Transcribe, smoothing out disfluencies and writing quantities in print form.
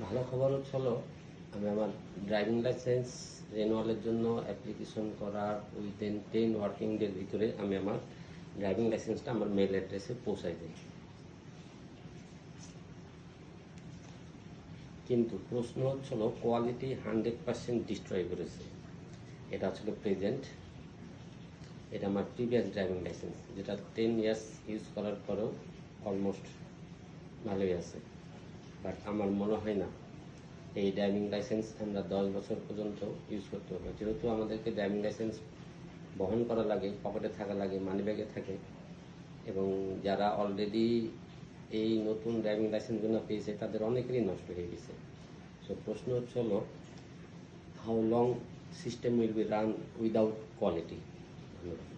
ভালো খবর হলো আমি আমার ড্রাইভিং লাইসেন্স রিনিউয়ালের জন্য অ্যাপ্লিকেশন করার উইদিন 10 ওয়ার্কিং ডের ভিতরে আমি আমার ড্রাইভিং লাইসেন্সটা আমার মেল অ্যাড্রেসে পৌঁছাই দিই। কিন্তু প্রশ্ন হচ্ছিল কোয়ালিটি 100% ডিস্ট্রয় করেছে। এটা হচ্ছিল প্রেজেন্ট, এটা আমার প্রিভিয়াস ড্রাইভিং লাইসেন্স, যেটা 10 ইয়ার্স ইউজ করার পরেও অলমোস্ট ভালোই আছে। বাট আমার মনে হয় না এই ড্রাইভিং লাইসেন্স আমরা 10 বছর পর্যন্ত ইউজ করতে পারবো, যেহেতু আমাদেরকে ড্রাইভিং লাইসেন্স বহন করা লাগে, পকেটে থাকা লাগে, মানি ব্যাগে থাকে, এবং যারা অলরেডি এই নতুন ড্রাইভিং লাইসেন্সগুলো পেয়েছে তাদের অনেকেরই নষ্ট হয়ে গেছে। সো প্রশ্ন হলো how long system will be run without quality. ধন্যবাদ।